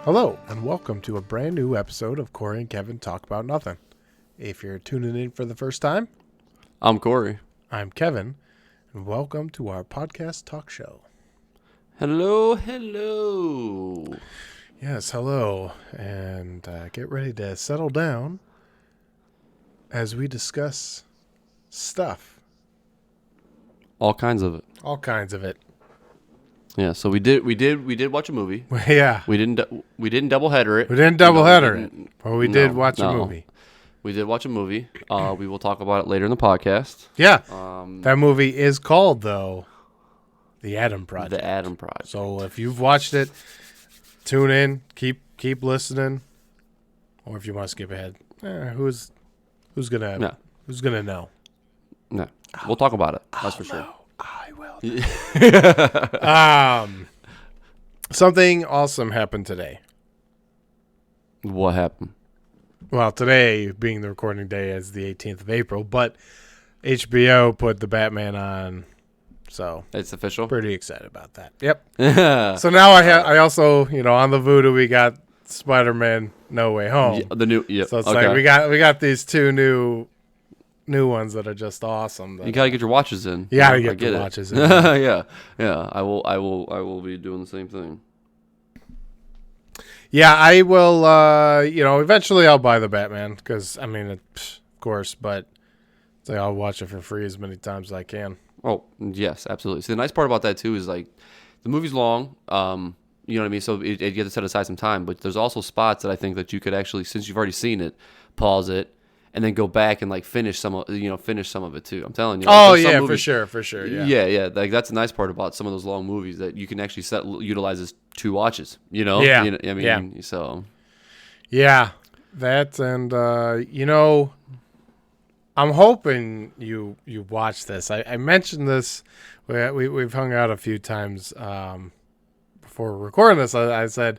Hello, and welcome to a brand new episode of Corey and Kevin Talk About Nothing. If you're tuning in for the first time, I'm Corey. I'm Kevin, and welcome to our podcast talk show. Hello. Yes, hello, and get ready to settle down as we discuss stuff. All kinds of it. All kinds of it. Yeah, so we did watch a movie. Yeah. We didn't double header it. We didn't double header it, but we did watch a no. movie. We did watch a movie. We will talk about it later in the podcast. Yeah. That movie is called, though, The Adam Project. The Adam Project. So if you've watched it, tune in, keep listening, or if you want to skip ahead, who's gonna know? No, we'll talk about it. That's for sure. I will. Something awesome happened today. What happened? Well, today being the recording day is the 18th of April, but HBO put the Batman on, so It's official. pretty excited about that. Yep. So now I also, on the Voodoo we got Spider-Man No Way Home. Yeah, the new. Yeah. So it's okay. like we got these two new ones that are just awesome. You gotta get your watches in. You gotta I get the it. watches in. yeah. I will be doing the same thing. Yeah, I will. Eventually I'll buy the Batman because of course, but it's like I'll watch it for free as many times as I can. Oh yes, absolutely. See, the nice part about that too is like the movie's long. You know what I mean. So you have to set aside some time. But there's also spots that I think that you could actually, since you've already seen it, pause it. And then go back and like finish some of it too. I'm telling you. Oh yeah, movies, for sure. Yeah. Yeah. Like that's a nice part about some of those long movies that you can actually utilize as two watches. Yeah. So. Yeah, that and I'm hoping you watch this. I mentioned this. We've hung out a few times before recording this. I said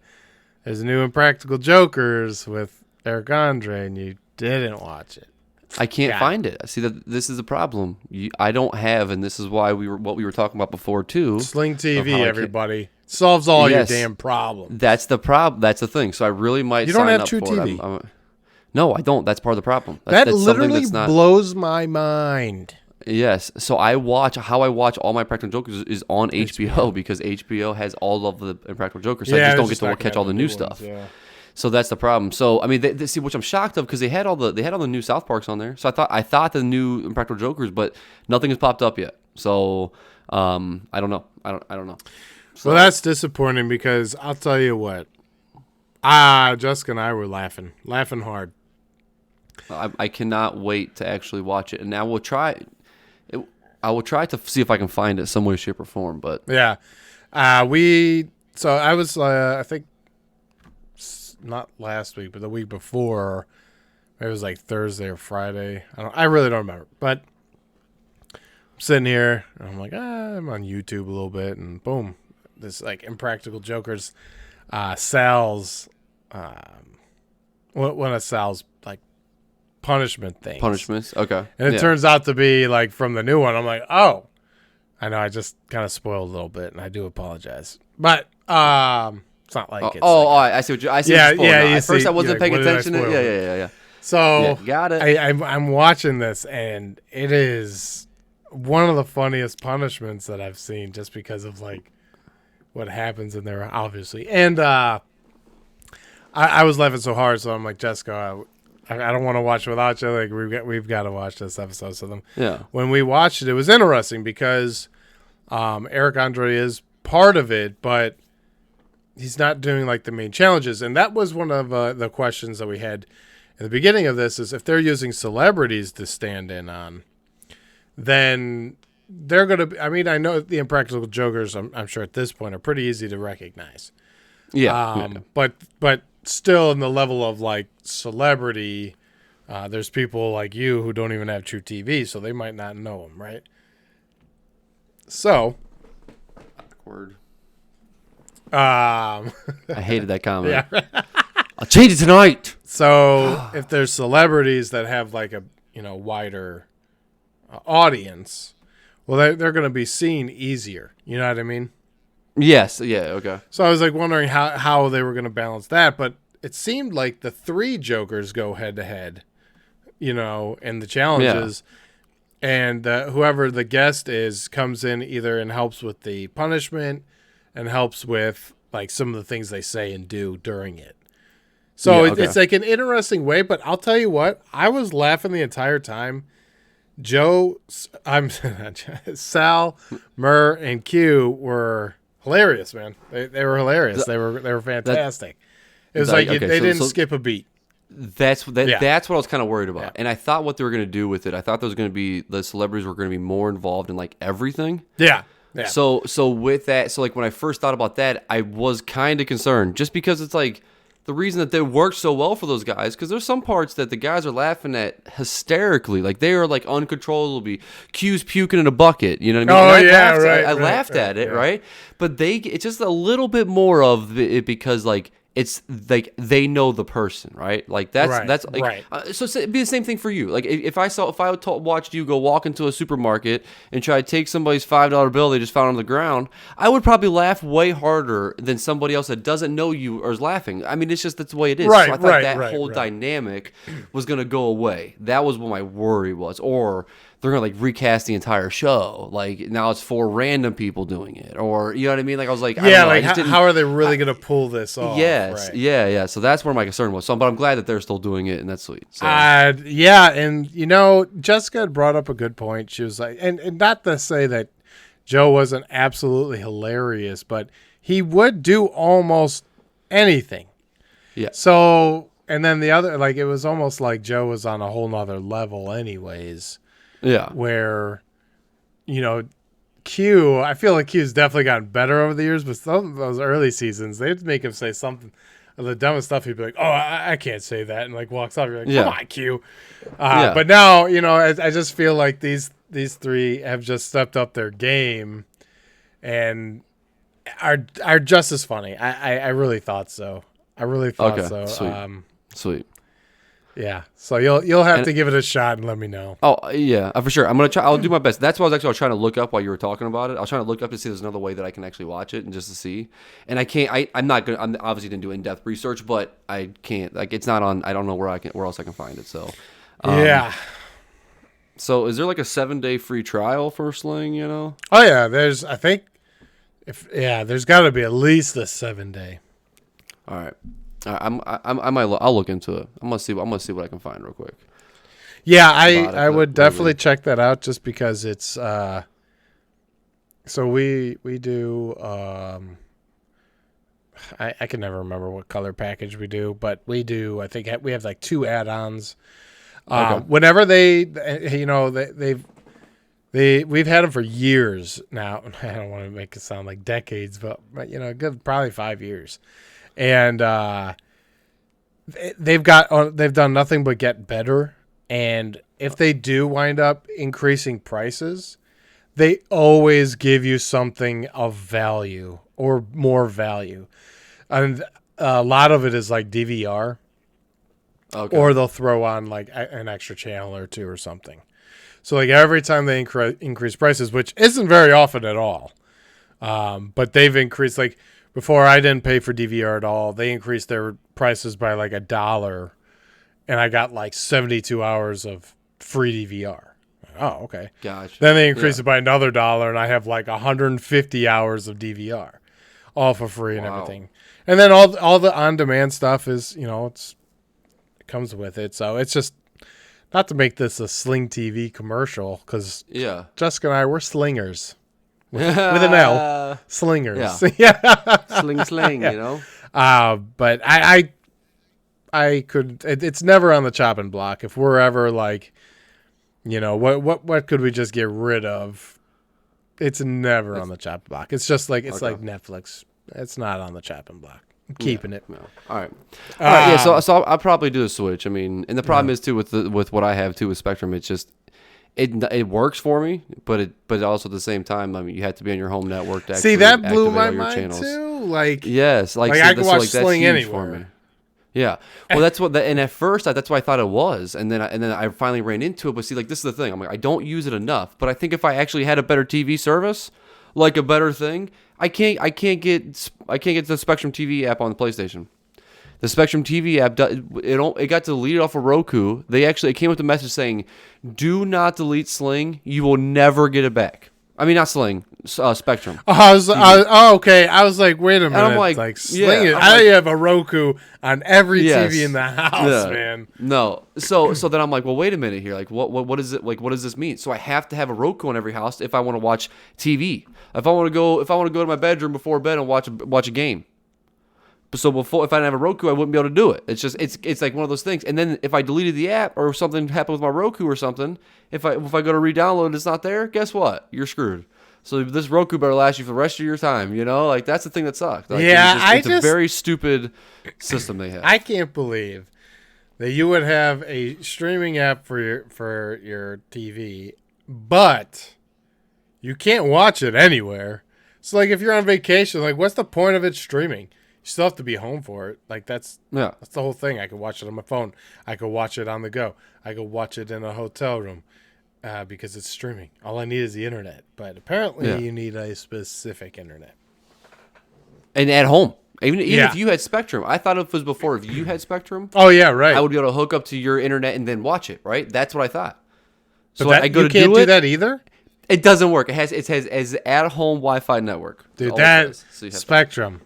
there's a new Impractical Jokers with Eric Andre, and you didn't watch it. I can't find it. I see that this is a problem. I don't have, and this is why we were talking about before too. Sling TV, everybody solves all your damn problems. That's the problem. That's the thing. So I really might. You don't sign have up True for TV. No, I don't. That's part of the problem. That literally blows my mind. Yes. So how I watch all my Practical Jokers is on HBO because HBO has all of the Impractical Jokers. So I just don't get to catch all the new stuff. Yeah. So that's the problem. So I mean, they see, which I'm shocked of because they had all the new South Parks on there. So I thought the new Impractical Jokers, but nothing has popped up yet. So I don't know. I don't know. So, well, that's disappointing because I'll tell you what. Jessica and I were laughing hard. I cannot wait to actually watch it, and I will try. I will try to see if I can find it some way, shape, or form. But yeah, I was I think. Not last week, but the week before, it was like Thursday or Friday. I really don't remember. But I'm sitting here, and I'm like, I'm on YouTube a little bit, and boom, this like Impractical Jokers, Sal's, one of Sal's like punishment things. Punishments, okay. And it turns out to be like from the new one. I'm like, oh, I know I just kind of spoiled a little bit, and I do apologize, but it's not like it's I see what you're saying. At first I wasn't paying attention. Yeah. So got it. I'm watching this, and it is one of the funniest punishments that I've seen just because of like what happens in there, obviously. And I was laughing so hard, so I'm like, Jessica, I don't want to watch without you. Like we've got to watch this episode. So when we watched it, it was interesting because Eric Andre is part of it, but he's not doing like the main challenges. And that was one of the questions that we had in the beginning of this is if they're using celebrities to stand in on, then they're going to, I know the Impractical Jokers, I'm sure at this point are pretty easy to recognize. Yeah. But still in the level of like celebrity, there's people like you who don't even have True TV, so they might not know them. Right. So. Awkward. I hated that comment. Yeah. I'll change it tonight. So if there's celebrities that have like a wider audience, well they're going to be seen easier. You know what I mean? Yes. Yeah. Okay. So I was like wondering how they were going to balance that, but it seemed like the 3 Jokers go head to head, in the challenges, and whoever the guest is comes in either and helps with the punishment and helps with like some of the things they say and do during it. So it's like an interesting way, but I'll tell you what, I was laughing the entire time. Sal, Murr, and Q were hilarious, man. They were hilarious. They were fantastic. It was like they didn't skip a beat. That's what I was kind of worried about. Yeah. And I thought what they were going to do with it, I thought there was going to be the celebrities were going to be more involved in like everything. Yeah. Yeah. So with that, so like when I first thought about that, I was kind of concerned just because it's like the reason that they worked so well for those guys, because there's some parts that the guys are laughing at hysterically, like they are like uncontrollably. Q's puking in a bucket, you know what I mean? I laughed at it, right? But it's just a little bit more of it because like it's like they know the person, right? Like that's like, right. So it'd be the same thing for you. Like if I watched you go walk into a supermarket and try to take somebody's $5 bill they just found on the ground, I would probably laugh way harder than somebody else that doesn't know you or is laughing. I mean, it's just that's the way it is. Right, so I thought that whole dynamic was gonna go away. That was what my worry was, or they're gonna like recast the entire show. Like now it's 4 random people doing it, or you know what I mean? Like I was like, how are they really gonna pull this off? Yes, yeah. So that's where my concern was. But I'm glad that they're still doing it, and that's sweet. So. Yeah, and Jessica had brought up a good point. She was like, and not to say that Joe wasn't absolutely hilarious, but he would do almost anything. Yeah. So, and then the other, like, it was almost like Joe was on a whole nother level, anyways. Yeah. Where, Q, I feel like Q's definitely gotten better over the years, but some of those early seasons, they'd make him say something of the dumbest stuff. He'd be like, "Oh, I can't say that," and like walks off. You're like, "Come on, Q." But now, I just feel like these 3 have just stepped up their game and are just as funny. I really thought so. Sweet. Sweet. Yeah, so you'll have to give it a shot and let me know. Oh yeah, for sure. I'm gonna try. I'll do my best. That's what I was trying to look up while you were talking about it. I was trying to look up to see if there's another way that I can actually watch it and just to see. And I can't. I'm not gonna. I'm obviously didn't do in-depth research, but I can't. Like it's not on. I don't know where else I can find it. So yeah. So is there like a 7-day free trial for Sling? Oh yeah, there's. I think there's got to be at least a 7-day. All right. I'll look into it. I'm gonna see what I can find real quick. Yeah, I would definitely check that out just because it's so we do I can never remember what color package we do, but we do, I think we have like 2 add-ons. Whenever we've had them for years now. I don't want to make it sound like decades, but good, probably 5 years. And they've done nothing but get better. And if they do wind up increasing prices, they always give you something of value or more value. And a lot of it is like DVR. Okay. Or they'll throw on like an extra channel or 2 or something. So like every time they increase prices, which isn't very often at all, but they've increased, like before I didn't pay for DVR at all. They increased their prices by like $1, and I got like 72 hours of free DVR. Oh, okay. Gotcha. Then they increased it by another $1, and I have like 150 hours of DVR, all for free and everything. And then all the on-demand stuff is, it comes with it. So it's just, not to make this a Sling TV commercial, because Jessica and I, we're slingers. With an L. Slingers. Yeah. Sling, But I could, it's never on the chopping block. If we're ever like, what could we just get rid of? It's never on the chopping block. It's just like, it's like Netflix. It's not on the chopping block. I'm keeping it. No. All right. Yeah. So I'll probably do a switch. I mean, and the problem is too with what I have too with Spectrum. It's just it works for me, but also at the same time, I mean, you have to be on your home network to see that blew my mind too. Like yes, like I can watch Sling anywhere. For me. Yeah. Well, that's what. And at first, that's what I thought it was, and then I finally ran into it. But see, like this is the thing. I'm like, I don't use it enough. But I think if I actually had a better TV service, like a better thing. I can't get the Spectrum TV app on the PlayStation. The Spectrum TV app, it got deleted off of Roku. It came with a message saying, "Do not delete Sling. You will never get it back." I mean, not Sling, Spectrum. Okay. I was like, wait a minute. And I'm like Sling. I have a Roku on every TV in the house, man. No. So then I'm like, well, wait a minute here. Like, what is it? Like, what does this mean? So I have to have a Roku in every house if I want to watch TV. If I want to go to my bedroom before bed and watch a game. So if I didn't have a Roku, I wouldn't be able to do it. It's just it's like one of those things. And then if I deleted the app or something happened with my Roku or something, if I go to re-download and it's not there, guess what? You're screwed. So this Roku better last you for the rest of your time. Like that's the thing that sucks. Like, it's a very stupid system they have. I can't believe that you would have a streaming app for your TV, but you can't watch it anywhere. So like if you're on vacation, like what's the point of it streaming? You still have to be home for it. Like that's the whole thing. I could watch it on my phone. I could watch it on the go. I could watch it in a hotel room because it's streaming. All I need is the internet. But apparently you need a specific internet. And at home. Even if you had Spectrum. I thought it was before if you had Spectrum. Oh, yeah, right. I would be able to hook up to your internet and then watch it, right? That's what I thought. So I go you can't do that either? It doesn't work. It has at-home Wi-Fi network. Dude, that Spectrum...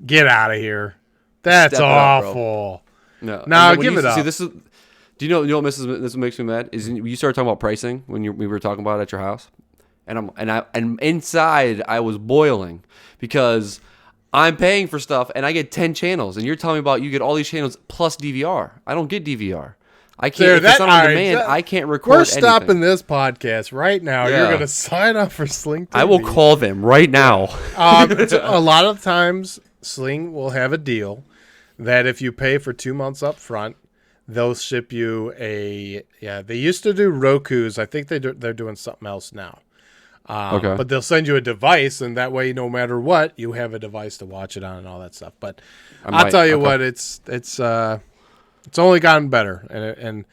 Get out of here. That's awful. No. Now give it up. See, do you know what this makes me mad? Is you started talking about pricing when we were talking about it at your house. And inside I was boiling because I'm paying for stuff and I get 10 channels and you're telling me about you get all these channels plus DVR. I don't get DVR. I can't. If it's not on demand, I can't record. We're stopping this podcast right now. Yeah. You're going to sign up for Sling TV. I will call them right now. A lot of times Sling will have a deal that if you pay for 2 months up front, they'll ship you they used to do Rokus. I think they're doing something else now. Okay. But they'll send you a device, and that way, no matter what, you have a device to watch it on and all that stuff. But I'll tell you what, it's only gotten better, and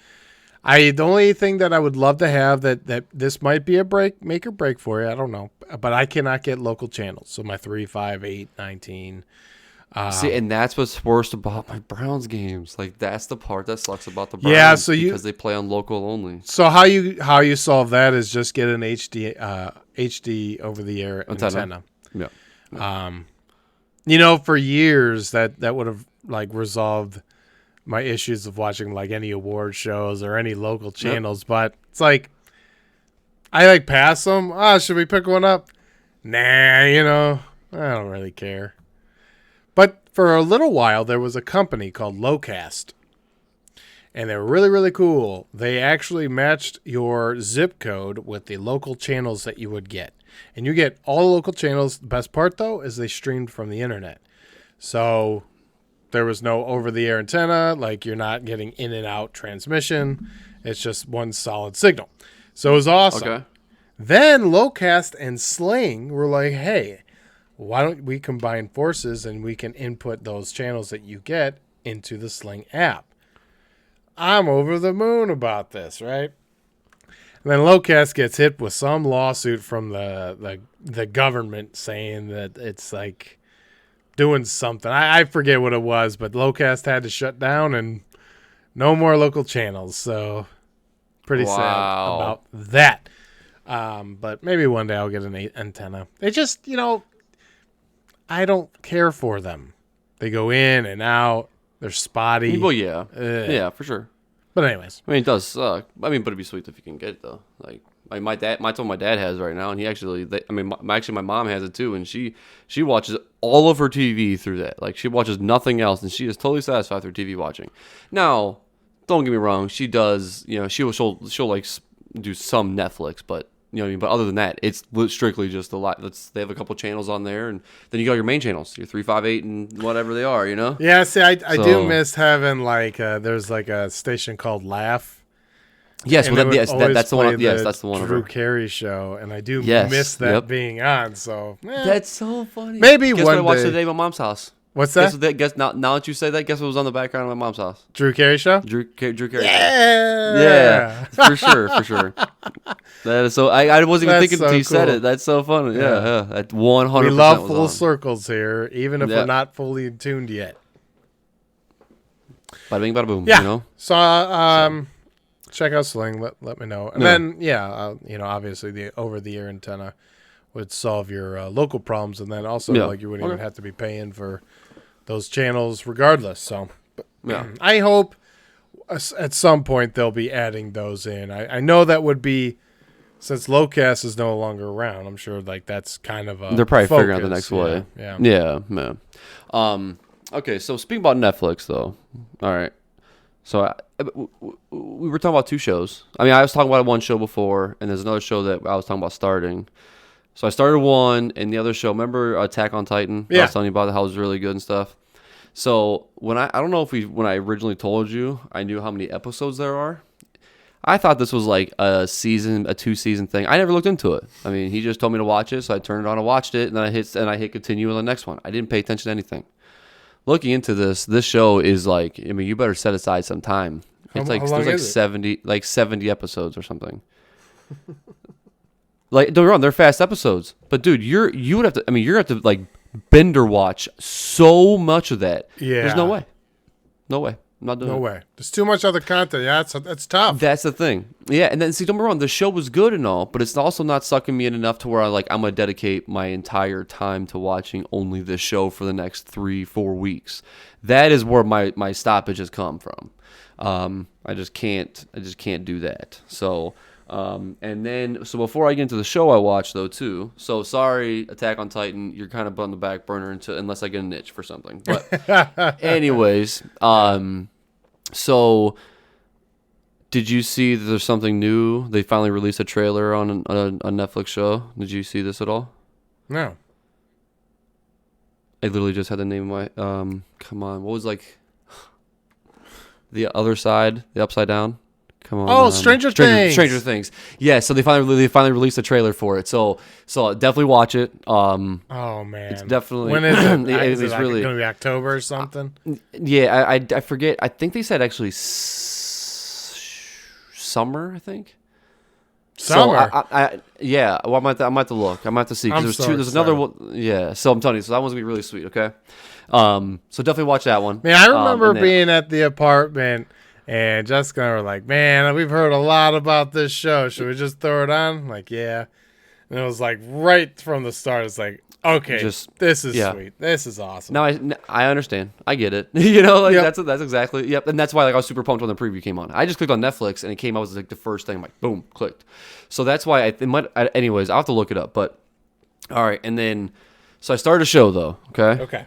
the only thing that I would love to have that this might be a make or break for you. I don't know, but I cannot get local channels. So my 3, 5, 8, 19. See, and that's what's worst about my Browns games. Like that's the part that sucks about the Browns. Because they play on local only. So how you solve that is just get an HD over the air antenna. Yeah. For years that would have like resolved my issues of watching like any award shows or any local channels, but it's like I like pass them. Should we pick one up? Nah, I don't really care. But for a little while, there was a company called Locast, and they were really, really cool. They actually matched your zip code with the local channels that you would get. And you get all local channels. The best part, though, is they streamed from the internet. So there was no over-the-air antenna. Like, you're not getting in and out transmission. It's just one solid signal. So it was awesome. Okay. Then Locast and Sling were like, hey, why don't we combine forces and we can input those channels that you get into the Sling app? I'm over the moon about this, right? And then Locast gets hit with some lawsuit from the government saying that it's like doing something. I forget what it was, but Locast had to shut down and no more local channels. So pretty sad about that. But maybe one day I'll get an antenna. They just, I don't care for them. They go in and out. They're spotty. Well, yeah. Yeah, for sure. But anyways. I mean, it does suck. I mean, but it'd be sweet if you can get it, though. Like, my dad, my dad has right now, and he actually, my mom has it, too, and she watches all of her TV through that. Like, she watches nothing else, and she is totally satisfied with her TV watching. Now, don't get me wrong. She does, she'll like, do some Netflix, but... but other than that, it's strictly just a lot. They have a couple channels on there, and then you got your main channels, your 3, 5, 8, and whatever they are, Yeah, see, I do miss having there's like a station called Laugh. Yes, that's the one. Yes, that's the one. Drew Carey show, and I do miss that being on. So that's so funny. Maybe Guess one what I watched day. today at my mom's house. What's that? Guess now that you say that, guess what was on the background of my mom's house? Drew Carey show? Drew Carey. Yeah. For sure. That is so. I wasn't even thinking until you said cool. it. That's so funny. Yeah. That 100%. We love full circles here, even if we're not fully tuned yet. Bada bing, bada boom. Yeah. You know. So check out Sling. Let me know, and then obviously the over-the-air antenna would solve your local problems, and then also like you wouldn't even have to be paying for those channels regardless. So I hope at some point they'll be adding those in. I know that would be, since Lowcast is no longer around, I'm sure like that's kind of a they're probably focus. figuring out the next way. Yeah, man. Okay, so speaking about Netflix though, all right. So we were talking about 2 shows. I mean, I was talking about one show before, and there's another show that I was talking about starting. So I started one, and the other show, remember Attack on Titan? Yeah. I was telling you about how it was really good and stuff. So when I don't know if when I originally told you, I knew how many episodes there are. I thought this was like a 2-season thing. I never looked into it. I mean, he just told me to watch it, so I turned it on and watched it, and then I hit continue on the next one. I didn't pay attention to anything. Looking into this show is like, I mean, you better set aside some time. It's like there's like 70 episodes or something. Like, don't get me wrong, they're fast episodes, but dude, you would have to. I mean, you're gonna have to like bender watch so much of that. Yeah, there's no way. I'm not doing it. No way. There's too much other content. Yeah, that's tough. That's the thing. Yeah, and then see, don't get me wrong, the show was good and all, but it's also not sucking me in enough to where I'm gonna dedicate my entire time to watching only this show for the next 3-4 weeks. That is where my stoppages come from. I just can't do that. So. And then, so before I get into the show I watched though too, so sorry, Attack on Titan, you're kind of on the back burner unless I get a niche for something. But anyways, so did you see that there's something new? They finally released a trailer on a Netflix show. Did you see this at all? No. I literally just had the name of my, come on, what was the other side, the upside down? Come on. Oh, Stranger Things. Stranger Things. Yeah, so they finally released a trailer for it. So definitely watch it. Oh man, it's definitely. When is it? It's is it really going to be October or something? Yeah, I forget. I think they said actually summer. I think. Summer. So yeah. Well, I might have to look. I might have to see because there's another one. Yeah. So I'm telling you. So that one's gonna be really sweet. Okay. So definitely watch that one. Man, I remember being at the apartment. And Jessica and I were like, man, we've heard a lot about this show. Should we just throw it on? Like, yeah. And it was like right from the start, it's like, okay, this is sweet. This is awesome. Now I understand. I get it. That's exactly. Yep. And that's why I was super pumped when the preview came on. I just clicked on Netflix and it came out as like the first thing. I'm like, boom, clicked. So that's why anyways, I'll have to look it up. But all right. And then, so I started a show though. Okay. Okay.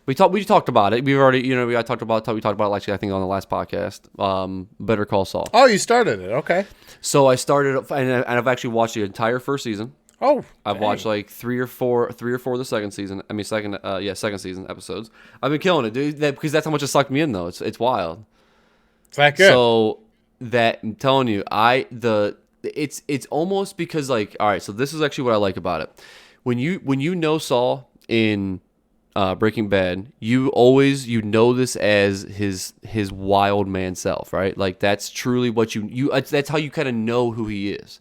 We talked about it. We've already, we talked about it actually, I think, on the last podcast. Better Call Saul. Oh, you started it. Okay. So I started, and I've actually watched the entire first season. Oh, I've watched like three or four of the second season. I mean, second season episodes. I've been killing it, dude. Because that's how much it sucked me in, though. It's wild. It's that good. So that I'm telling you, it's almost because like, all right. So this is actually what I like about it. When you know Saul in Breaking Bad, you know this as his wild man self, right? Like that's truly what that's how you kind of know who he is.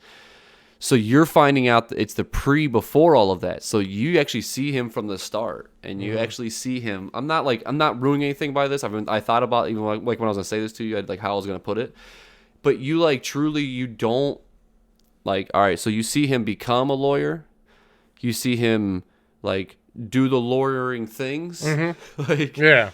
So you're finding out that it's the before all of that. So you actually see him from the start, and you actually see him. I'm not ruining anything by this. I thought about even like when I was gonna say this to you, like how I was gonna put it, but you like truly you don't like. All right, so you see him become a lawyer. You see him like do the lawyering things, like yeah.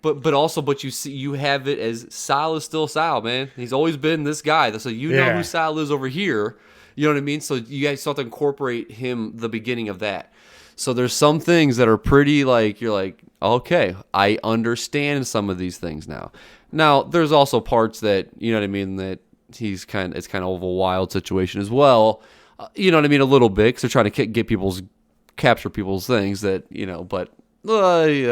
But you have it as Sal is still Sal, man. He's always been this guy. So know who Sal is over here. You know what I mean? So you guys have to incorporate him, the beginning of that. So there's some things that are pretty like, you're like, okay, I understand some of these things now. Now, there's also parts that, you know what I mean, that it's kind of a wild situation as well. You know what I mean? A little bit, because they're trying to capture people's things that,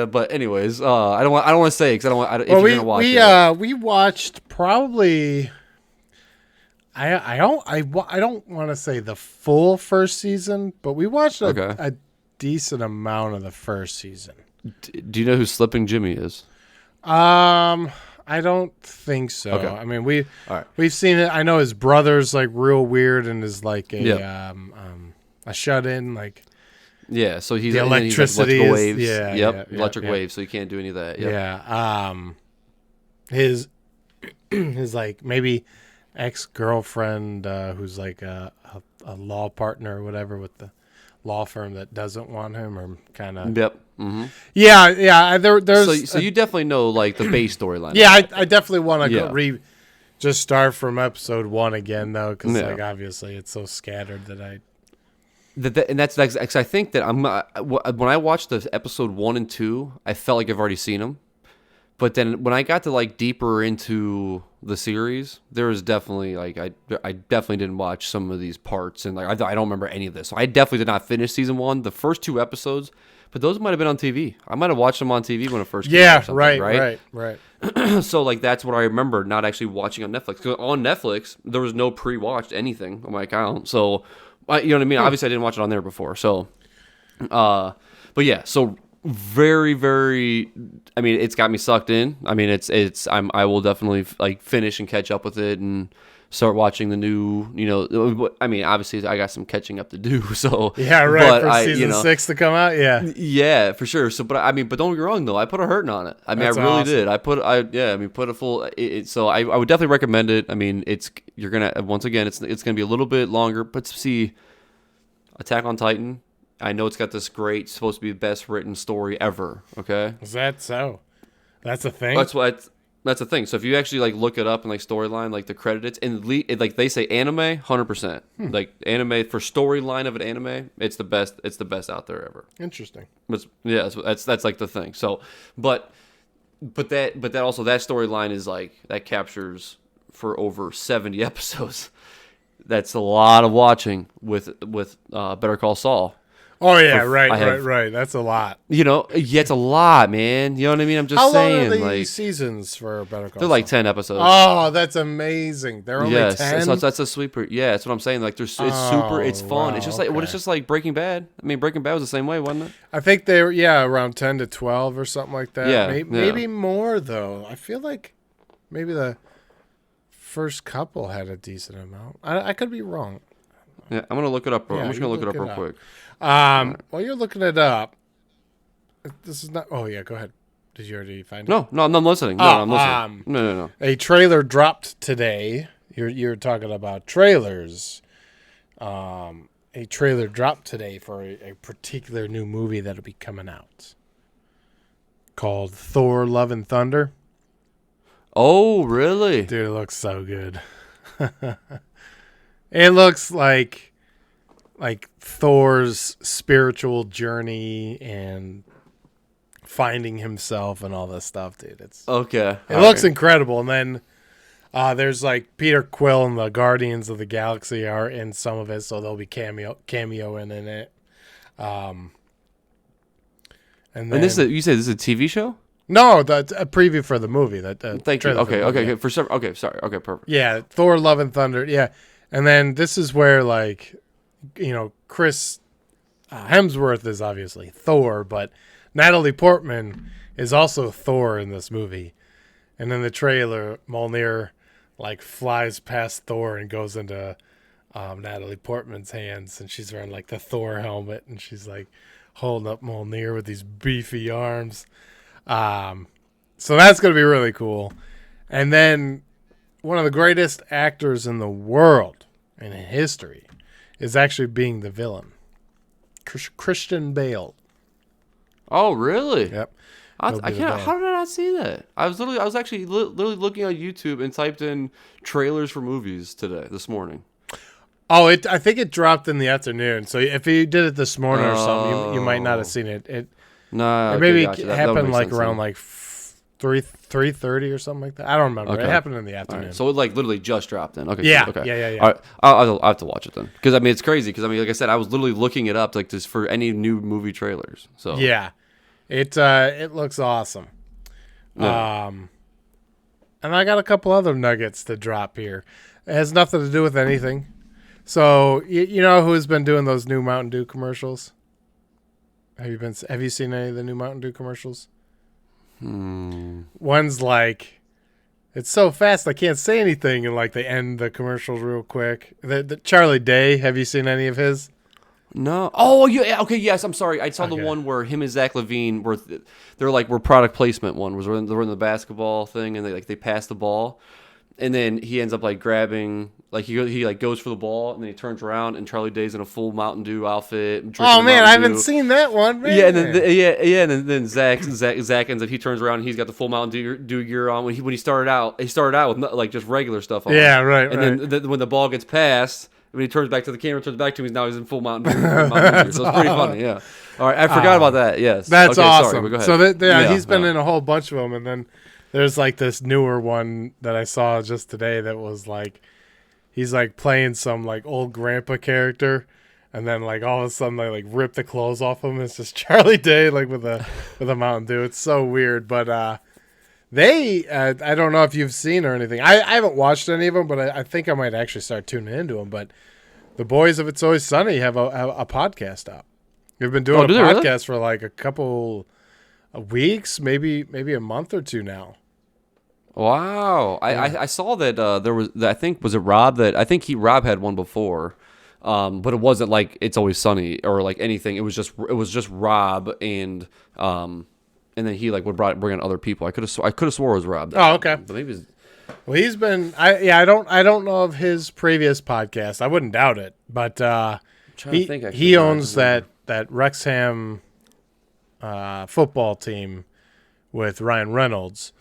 but anyways, I don't want to say, because if you're going to watch it. We watched probably... I don't want to say the full first season, but we watched a decent amount of the first season. Do you know who Slipping Jimmy is? I don't think so. Okay. I mean, All right. we've seen it. I know his brother's like real weird and is like Yep. a shut in like. Yeah, so he's The electricity electrical is- waves. yeah, Yep, yeah, electric yeah. waves. So you can't do any of that. Yep. Yeah. His his like maybe ex-girlfriend who's like a law partner or whatever with the law firm that doesn't want him or kind of. Yep. Mm-hmm. Yeah. There's So you definitely know like the base storyline. yeah. I definitely want to Yeah. just start from episode 1 again though because Yeah. like obviously it's so scattered that I. And that's because I think that when I watched the episode 1 and 2, I felt like I've already seen them. But then when I got to like deeper into the series, there was definitely like I definitely didn't watch some of these parts, and like I don't remember any of this. So I definitely did not finish season 1, the first 2 episodes, but those might have been on TV. I might have watched them on TV when it first came out. Right. So like that's what I remember, not actually watching on Netflix. 'Cause on Netflix, there was no pre-watched anything on my account. So you know what I mean? Obviously, I didn't watch it on there before. So, but yeah, so very, very. I mean, it's got me sucked in. I mean, I will definitely like finish and catch up with it and start watching the new. You know, I mean, obviously, I got some catching up to do. So Yeah, right. But For season 6 to come out, yeah. Yeah, for sure. So, but don't get me wrong though. I put a hurting on it. I mean, That's I really awesome. did. Put a full. So I would definitely recommend it. I mean, you're gonna once again, it's gonna be a little bit longer, but see, Attack on Titan. I know it's got this great, supposed to be the best written story ever. Okay, Is that so? That's a thing. that's the thing. So if you actually like look it up and like storyline, like the credits and like they say anime, 100%. Like anime for storyline of an anime, it's the best. It's the best out there ever. Interesting. Yeah, that's like the thing. So, but that also that storyline is like that captures for over 70 episodes. That's a lot of watching with Better Call Saul. Oh yeah, For- right. That's a lot. You know, yeah, it's a lot, man. You know what I mean? I'm just How long saying, are the like seasons for Better Call they're like Saul? 10 episodes. Oh, that's amazing. They're only Yes, 10. so that's a sweeper. Yeah, that's what I'm saying. Like, it's super, it's fun. wow, It's just like okay. it's just like Breaking Bad. I mean, Breaking Bad was the same way, wasn't it? I think they were around 10 to 12 or something like that. Yeah, Maybe more though. I feel like maybe the first couple had a decent amount. I could be wrong. Yeah, I'm gonna look it up. Yeah, I'm just you gonna look it up look real it up. quick. While you're looking it up, this is not. Oh yeah, go ahead. Did you already find it? No, I'm listening. No, I'm listening. No. A trailer dropped today. You're talking about trailers. A trailer dropped today for a particular new movie that'll be coming out called Thor: Love and Thunder. Oh, really? Dude, it looks so good. It looks like Thor's spiritual journey and finding himself and all this stuff, dude. Okay. It looks incredible. And then there's like Peter Quill and the Guardians of the Galaxy are in some of it, so there'll be cameoing in it. And then And you said this is a TV show? no, that's a preview for the movie. Thank you. Okay. For some. Okay. Sorry. Okay. Perfect. Yeah, Thor: Love and Thunder. Yeah, and then this is where like, Chris Hemsworth is obviously Thor, but Natalie Portman is also Thor in this movie. And in the trailer, Mjolnir like flies past Thor and goes into Natalie Portman's hands, and she's wearing like the Thor helmet, and she's like holding up Mjolnir with these beefy arms. So that's gonna be really cool. And then one of the greatest actors in the world and in history is actually being the villain. Christian Bale. Oh, really? Yep. I He'll be the can't. villain. How did I not see that? I was actually literally looking on YouTube and typed in trailers for movies this morning. Oh, I think it dropped in the afternoon. So if you did it this morning or something, you might not have seen it. It maybe happened like around like 3:30 or something like that. I don't remember. Okay. It happened in the All afternoon. right. So it like literally just dropped in. Okay. Yeah, Okay. yeah. All right. I'll have to watch it then, because I mean it's crazy. Because I mean, like I said, I was literally looking it up like this for any new movie trailers. So Yeah, it looks awesome. Yeah. And I got a couple other nuggets to drop here. It has nothing to do with anything. So you know who's been doing those new Mountain Dew commercials? Have you seen any of the new Mountain Dew commercials? Hmm. One's like, it's so fast I can't say anything, and like they end the commercials real quick. The Charlie Day. Have you seen any of his? No. Oh, yeah. Okay. Yes. I'm sorry. I saw the one where him and Zach Levine were. Were product placement. One was they're in the basketball thing, and they pass the ball, and then he ends up like grabbing, like he like goes for the ball, and then he turns around, and Charlie Day's in a full Mountain Dew outfit. Oh man, I haven't seen that one. Man. Yeah, and then and then Zach ends up, he turns around, and he's got the full Mountain Dew gear on. When he started out with like just regular stuff on. Yeah, right. And then when the ball gets passed. When he turns back to the camera, turns back to him, he's in full Mountain Dew. So it's pretty funny, yeah. All right, I forgot about that, yes. That's awesome. Sorry, go ahead. So he's been in a whole bunch of them, and then there's like this newer one that I saw just today that was like, he's like playing some like old grandpa character, and then like all of a sudden they like rip the clothes off him. It's just Charlie Day like with a Mountain Dew. It's so weird, but I don't know if you've seen or anything. I haven't watched any of them, but I think I might actually start tuning into them. But the boys of It's Always Sunny have a podcast up. They've been doing a podcast for like a couple of weeks, maybe a month or two now. Wow. Yeah. I saw that there was, I think, was it Rob Rob had one before. But it wasn't like It's Always Sunny or like anything. It was just Rob and then he like would bring in other people. I could have swore it was Rob. Oh, okay. But maybe it's... Well, he's been. I don't know of his previous podcast. I wouldn't doubt it, but he owns that Wrexham football team with Ryan Reynolds.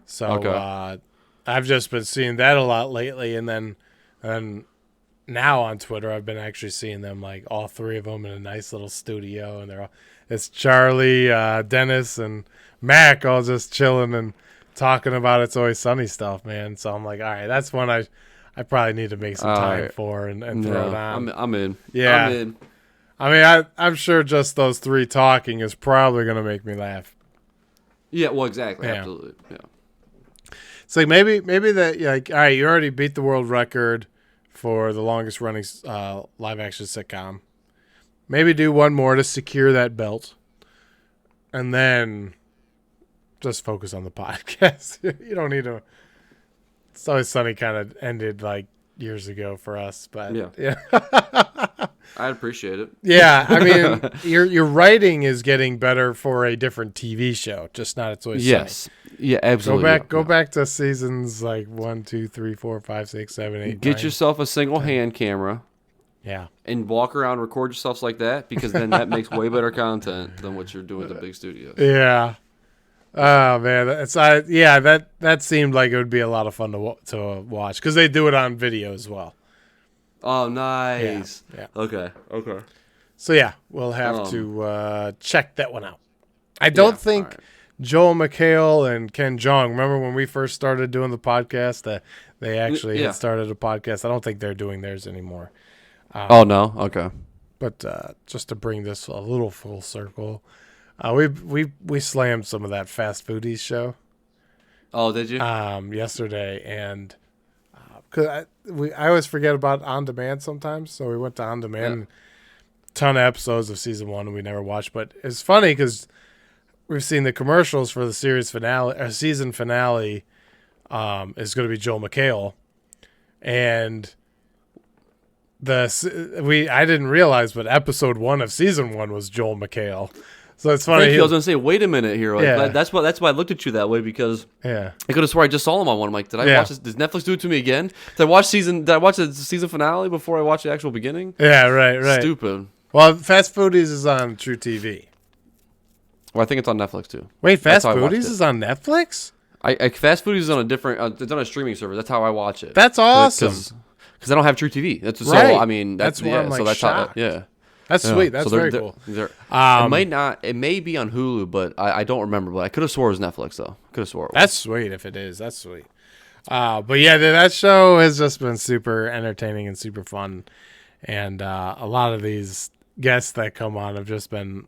So I've just been seeing that a lot lately, and now on Twitter I've been actually seeing them like all three of them in a nice little studio, and it's Charlie, Dennis, and Mac all just chilling and talking about It's Always Sunny stuff, man. So I'm like, all right, that's one I probably need to make some time for and throw it on. I'm in. Yeah. I'm in. I mean, I'm sure just those three talking is probably going to make me laugh. Yeah, well, exactly. Yeah. Absolutely. Yeah. It's like maybe that, like, all right, you already beat the world record for the longest running live action sitcom. Maybe do one more to secure that belt. And then just focus on the podcast. You don't need to. It's Always Sunny kind of ended like years ago for us, but yeah. I'd appreciate it. Yeah, I mean, your writing is getting better for a different TV show, just not It's Always Sunny. Yeah, absolutely. Go back to seasons like 1, 2, 3, 4, 5, 6, 7, 8. Get 9. yourself a single hand camera. Yeah. And walk around, record yourself like that, because then that makes way better content than what you're doing at the big studios. Yeah. Oh man, that seemed like it would be a lot of fun to watch because they do it on video as well. Oh, nice. Yeah. Okay. So yeah, we'll have to check that one out. I don't think Joel McHale and Ken Jeong. Remember when we first started doing the podcast? That they actually had started a podcast. I don't think they're doing theirs anymore. Oh no. Okay. But just to bring this a little full circle, we slammed some of that Fast Foodies show. Oh, did you? Yesterday, and because I always forget about On Demand sometimes, so we went to On Demand. Ton of episodes of season 1 and we never watched, but it's funny because we've seen the commercials for the series finale or season finale. Is going to be Joel McHale, and I didn't realize, but episode 1 of season 1 was Joel McHale. So it's funny. I was going to say, wait a minute here. Like, that's why I looked at you that way, because I could have swore I just saw him on one. I'm like, did I watch this? Did Netflix do it to me again? Did I watch the season finale before I watched the actual beginning? Yeah, right. Stupid. Well, Fast Foodies is on True TV. Well, I think it's on Netflix too. Wait, Fast Foodies is on Netflix? Fast Foodies is on a different. It's on a streaming service. That's how I watch it. That's awesome. Because I don't have True TV. That's right. So I mean, that's why I'm like, so that's shocked. That's sweet. That's very cool. It may be on Hulu, but I don't remember. But I could have swore it was Netflix, though. Could have swore it was. That's sweet if it is. That's sweet. But yeah, that show has just been super entertaining and super fun. And a lot of these guests that come on have just been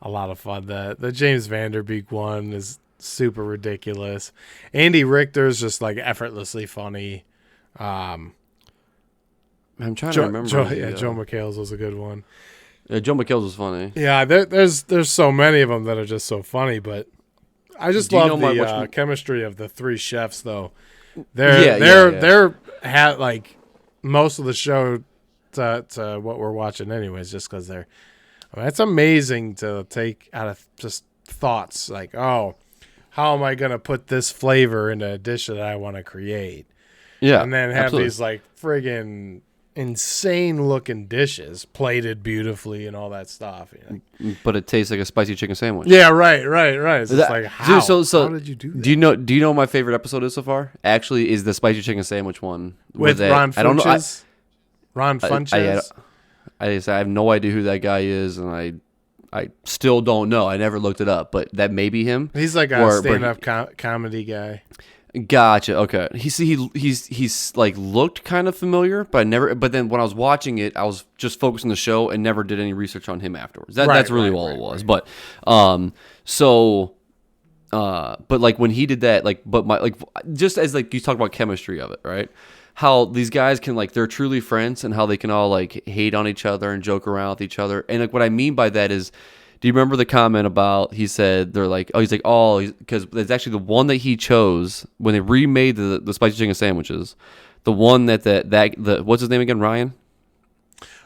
a lot of fun. The James Vanderbeek one is super ridiculous. Andy Richter's just like effortlessly funny. I'm trying to remember. Joe McHale's was a good one. Joe McHale's was funny. Yeah, there's so many of them that are just so funny, but I just love the chemistry of the three chefs, though. They're like most of the show to what we're watching, anyways, just because they're. I mean, it's amazing to take out of just thoughts like, oh, how am I gonna put this flavor in a dish that I want to create? Yeah, and then have these like friggin' insane looking dishes plated beautifully and all that stuff. You know? But it tastes like a spicy chicken sandwich. Yeah, right. It's like how? Dude, how did you do that? Do you know what my favorite episode is so far? Actually, is the spicy chicken sandwich one with Ron Funches. I don't know. Ron Funches. I have no idea who that guy is, and I still don't know. I never looked it up, but that may be him. He's like a stand-up comedy guy. Gotcha. Okay. He's like looked kind of familiar, but I never. But then when I was watching it, I was just focused on the show and never did any research on him afterwards. That's really all it was. Right. But like when he did that, just as like you talk about chemistry of it, right? How these guys can like they're truly friends and how they can all like hate on each other and joke around with each other. And like what I mean by that is. Do you remember the comment about he's like because it's actually the one that he chose when they remade the spicy chicken sandwiches, the one that what's his name again, Ryan?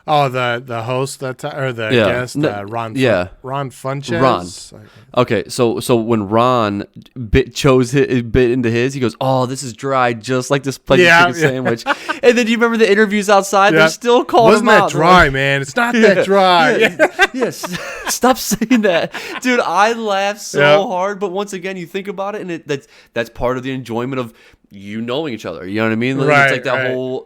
Oh, the host guest, Ron. Ron Funches. Ron. Okay, so when Ron bit into his, he goes, "Oh, this is dry, just like this spicy chicken sandwich." And then do you remember the interviews outside? They're still calling him out. Wasn't that dry, man? It's not that dry. Yes. Stop saying that, dude. I laugh so hard, but once again, you think about it, and that's part of the enjoyment of. You knowing each other, you know what I mean? Right, it's like that whole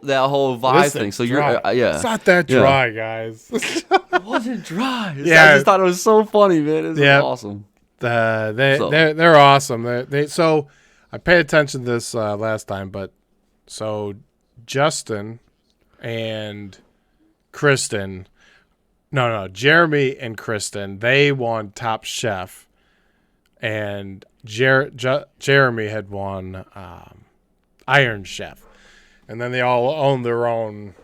vibe thing. So you're, it's not that dry, guys. It wasn't dry. I just thought it was so funny, man. It's awesome. They're awesome. So I paid attention to this last time, but so Justin and Kristen, Jeremy and Kristen, they won Top Chef, and Jeremy had won. Iron Chef, and then they all own their own,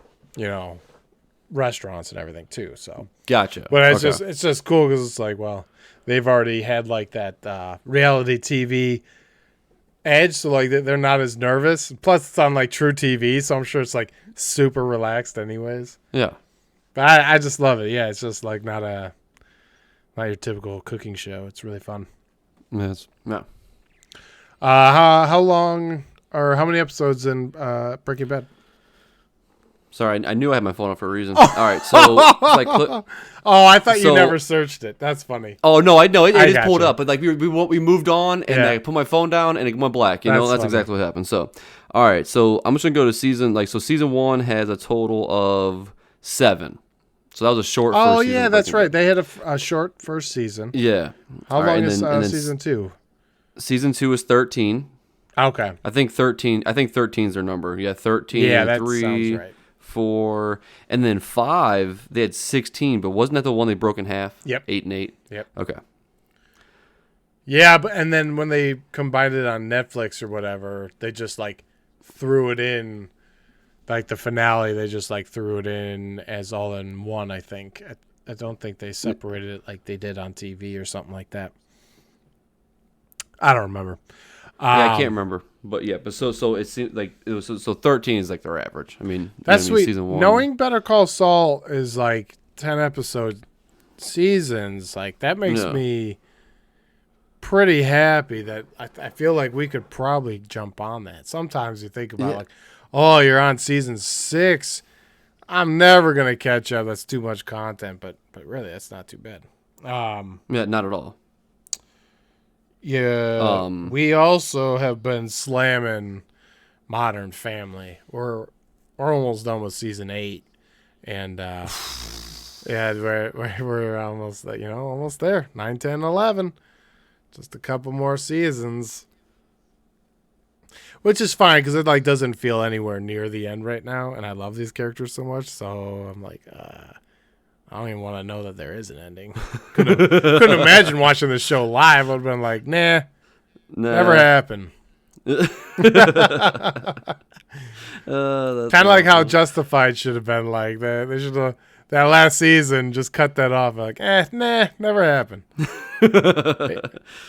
restaurants and everything too. So gotcha. But it's just cool because it's like, well, they've already had like that reality TV edge, so like they're not as nervous. Plus, it's on like True TV, so I'm sure it's like super relaxed, anyways. Yeah. But I just love it. Yeah, it's just like not your typical cooking show. It's really fun. Yes. Yeah. How long? Or how many episodes in Breaking Bad? Sorry, I knew I had my phone up for a reason. All right, so I thought you never searched it. That's funny. Oh no, I know it is pulled up, but like we moved on, and I put my phone down, and it went black. That's exactly what happened. So, all right, so I'm just gonna go to season 1 has a total of 7. So that was a short. Oh first season that's right. They had a short first season. Yeah. How long is season 2? Season 2 is 13. Okay. I think 13 is their number. Yeah, 13, that 3, sounds right. 4, and then 5, they had 16, but wasn't that the one they broke in half? Yep. 8 and 8? Yep. Okay. Yeah, and then when they combined it on Netflix or whatever, they just like threw it in, like the finale, they just like threw it in as all in one, I think. I don't think they separated it like they did on TV or something like that. I don't remember. Yeah, I can't remember, but so it seems like it was so 13 is like their average. I mean, that's sweet. Season 1. Knowing Better Call Saul is like 10 episode seasons, like that makes me pretty happy that I feel like we could probably jump on that. Sometimes you think about like, oh, you're on season 6. I'm never gonna catch up. That's too much content, but really, that's not too bad. Yeah, not at all. Yeah, we also have been slamming Modern Family. We're almost done with season 8, and we're almost almost there. 9, 10, 11, just a couple more seasons, which is fine because it like doesn't feel anywhere near the end right now, and I love these characters so much. So I'm like, I don't even want to know that there is an ending. Couldn't imagine watching this show live. I'd have been like, nah. Never happened. Kind of like how Justified should have been like that. They that last season, just cut that off. Like, nah, never happened.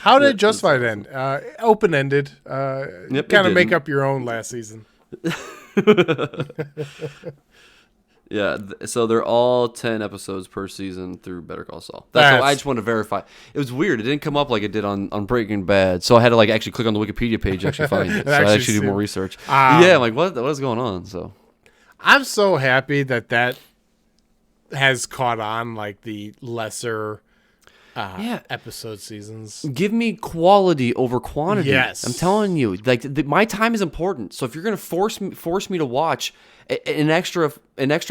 How did Justified end? Open-ended. Yep, kind of make up your own last season. Yeah, so they're all 10 episodes per season through Better Call Saul. That's what I just want to verify. It was weird. It didn't come up like it did on Breaking Bad, so I had to like actually click on the Wikipedia page to actually find it. So I actually do more research. Yeah, I'm like, what is going on? So I'm so happy that has caught on, like the lesser episode seasons. Give me quality over quantity. Yes. I'm telling you, like my time is important. So if you're gonna force me to watch an extra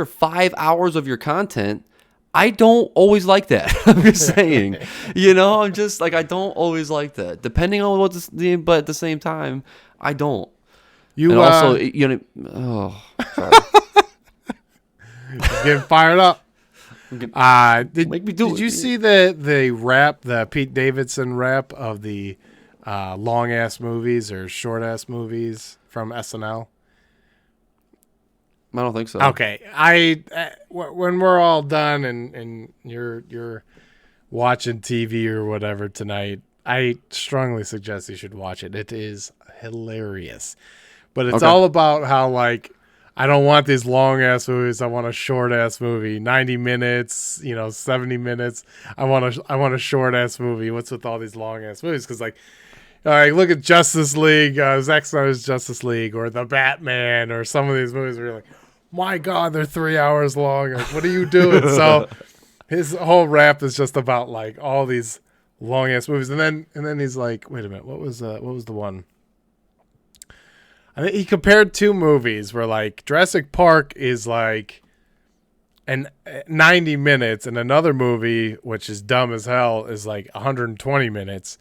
5 hours of your content, I don't always like that. I'm just saying, I'm just like, I don't always like that. Depending on but at the same time, I don't. And also, sorry. Getting fired up. Did you see the rap, the Pete Davidson rap of the long ass movies or short ass movies from SNL? I don't think so. Okay, when we're all done and you're watching TV or whatever tonight, I strongly suggest you should watch it. It is hilarious, but it's all about how like, I don't want these long ass movies. I want a short ass movie, 90 minutes, 70 minutes. I want a short ass movie. What's with all these long ass movies? Because like, look at Justice League, Zack Snyder's Justice League, or the Batman, or some of these movies where you're like, my God, they're 3 hours long. Like, what are you doing? So his whole rap is just about like all these long ass movies, and then he's like, wait a minute, what was the one? I think he compared two movies where like Jurassic Park is like 90 minutes, and another movie, which is dumb as hell, is like 120 minutes.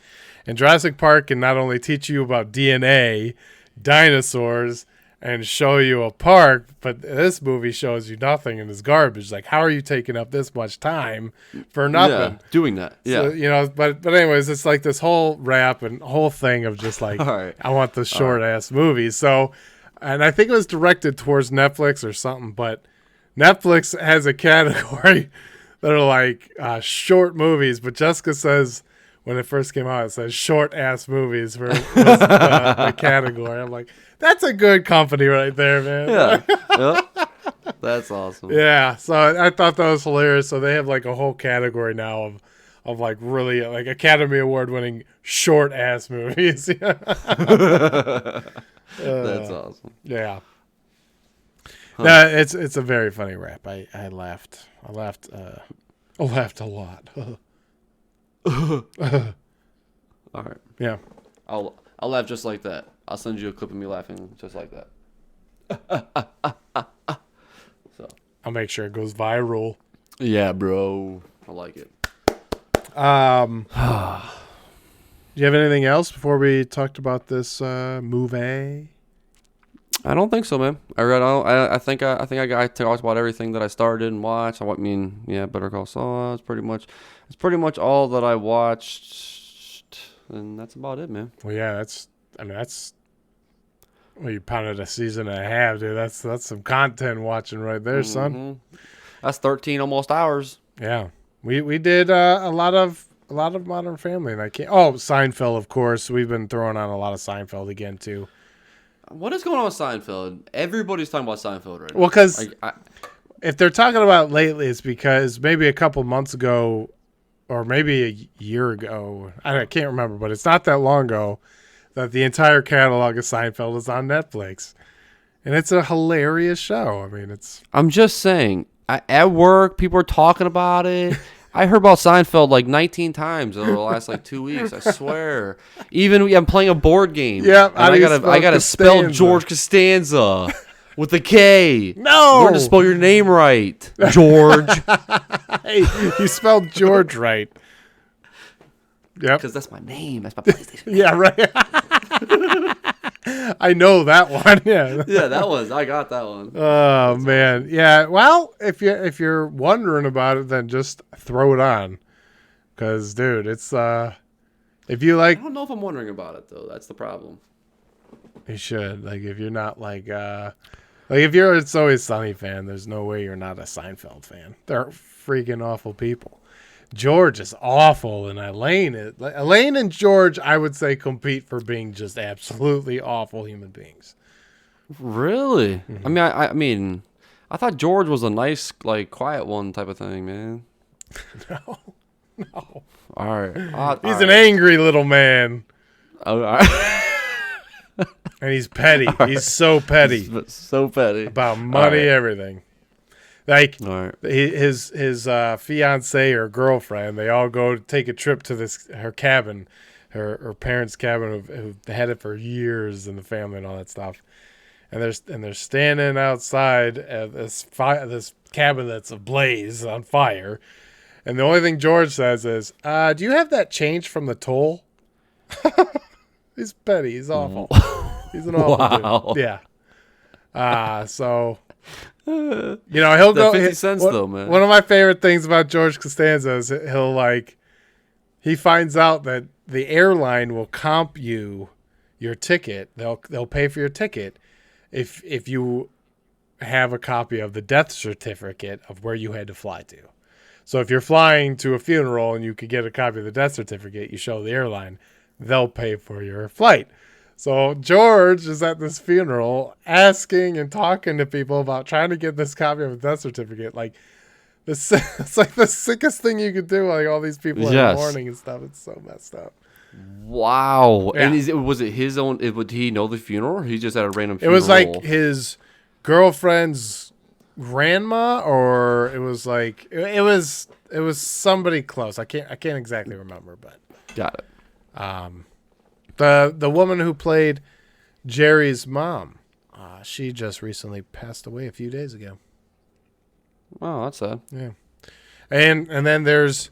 And Jurassic Park can not only teach you about DNA, dinosaurs, and show you a park, but this movie shows you nothing and is garbage. Like, how are you taking up this much time for nothing? Yeah, doing that. Yeah. So, but anyways, it's like this whole rap and whole thing of just like, I want the short ass movie. So, and I think it was directed towards Netflix or something, but Netflix has a category that are like short movies, but Jessica says when it first came out, it says short ass movies for the category. I'm like, that's a good company right there, man. Yeah. Yep. That's awesome. Yeah. So I thought that was hilarious. So they have like a whole category now of like really like Academy Award winning short ass movies. That's awesome. Yeah. Huh. No, it's a very funny rap. I laughed. I laughed a lot. All right. Yeah. I'll laugh just like that. I'll send you a clip of me laughing just like that. So I'll make sure it goes viral. Yeah, bro. I like it. Do you have anything else before we talked about this movie? I don't think so, man. I think I talked about everything that I started and watched. Better Call Saul. It's pretty much all that I watched, and that's about it, man. Well, yeah, you pounded a season and a half, dude. That's some content watching right there, son. That's 13 almost hours. Yeah, we did a lot of Modern Family, and Seinfeld, of course. We've been throwing on a lot of Seinfeld again too. What is going on with Seinfeld? Everybody's talking about Seinfeld right now. Well, because if they're talking about it lately, it's because maybe a couple months ago, or maybe a year ago, I can't remember, but it's not that long ago, that the entire catalog of Seinfeld is on Netflix. And it's a hilarious show. I mean, I'm just saying, at work, people are talking about it. I heard about Seinfeld like 19 times over the last like 2 weeks. I swear. Even I'm playing a board game. Yeah, I gotta spell George Costanza with a K. No, learn to spell your name right, George. Hey, you spelled George right. Yep, because that's my name. That's my PlayStation name. Yeah, right. I know that one. Yeah. Yeah, I got that one. Oh man. Yeah. Well, if you're wondering about it, then just throw it on. Cause dude, it's if you like, I don't know if I'm wondering about it though. That's the problem. You should. Like if you're not like Like, if you're a It's Always Sunny fan, there's no way you're not a Seinfeld fan. They're freaking awful people. George is awful, and Elaine and George, I would say, compete for being just absolutely awful human beings. Really? Mm-hmm. I mean, I thought George was a nice, like, quiet one type of thing, man. No. All right. He's an angry little man. All right. And he's petty. Right. He's so petty. So petty. About money, everything. Like, his fiance or girlfriend, they all go take a trip to her cabin, her parents' cabin, who've had it for years in the family and all that stuff. And they're standing outside at this cabin that's ablaze on fire. And the only thing George says is, do you have that change from the toll? He's petty. He's awful. He's an awful dude. Yeah. So, he'll go. 50 cents, though, man. One of my favorite things about George Costanza is he finds out that the airline will comp you your ticket. They'll pay for your ticket if you have a copy of the death certificate of where you had to fly to. So if you're flying to a funeral and you could get a copy of the death certificate, you show the airline, they'll pay for your flight. So George is at this funeral asking and talking to people about trying to get this copy of the death certificate. Like, it's like the sickest thing you could do. Like, all these people in mourning and stuff. It's so messed up. Wow. Yeah. And was it his own? Would he know the funeral? Or he just at a random funeral? It was like his girlfriend's grandma, or it was like it was somebody close. I can't exactly remember, but got it. The woman who played Jerry's mom, she just recently passed away a few days ago. Oh, that's sad. Yeah, and then there's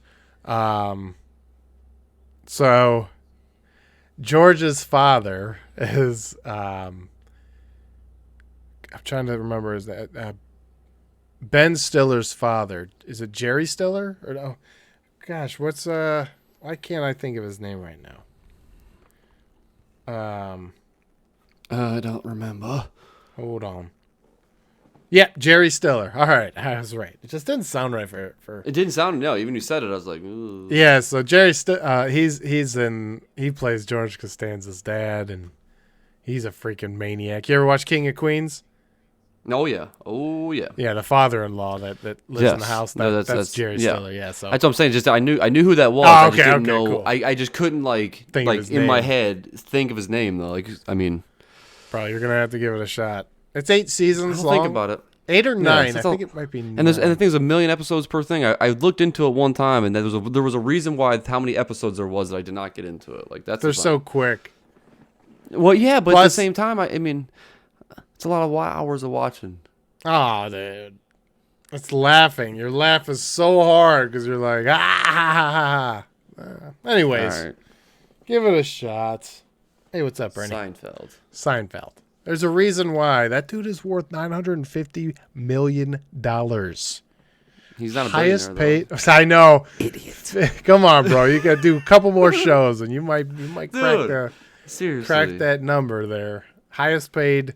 so George's father is I'm trying to remember, is that Ben Stiller's father? Is it Jerry Stiller or no? Gosh, what's why can't I think of his name right now? I don't remember. Hold on. Yeah, Jerry Stiller. All right, I was right. It just didn't sound right for. It didn't sound. No, even you said it, I was like, ooh. Yeah. So Jerry, he plays George Costanza's dad, and he's a freaking maniac. You ever watch King of Queens? Oh yeah. Yeah, the father-in-law that lives in the house. That's Jerry Stiller. Yeah, so that's what I'm saying. Just I knew who that was. Oh, okay, I just didn't know. Cool. I just couldn't think in my head think of his name though. Like, I mean, probably you're gonna have to give it a shot. It's 8 seasons long. Think about it. 8 or 9. I think it might be 9. And the thing is, 1 million episodes per thing. I looked into it one time, and there was a reason why how many episodes there was that I did not get into it. Like, they're so quick. Well, yeah, but at the same time, I mean, it's a lot of hours of watching. Oh, dude. It's laughing. Your laugh is so hard because you're like, anyways, give it a shot. Hey, what's up, Bernie? Seinfeld. There's a reason why. That dude is worth $950 million. He's not a highest paid. I know. Idiot. Come on, bro. You got to do a couple more shows, and you might crack that number there. Highest paid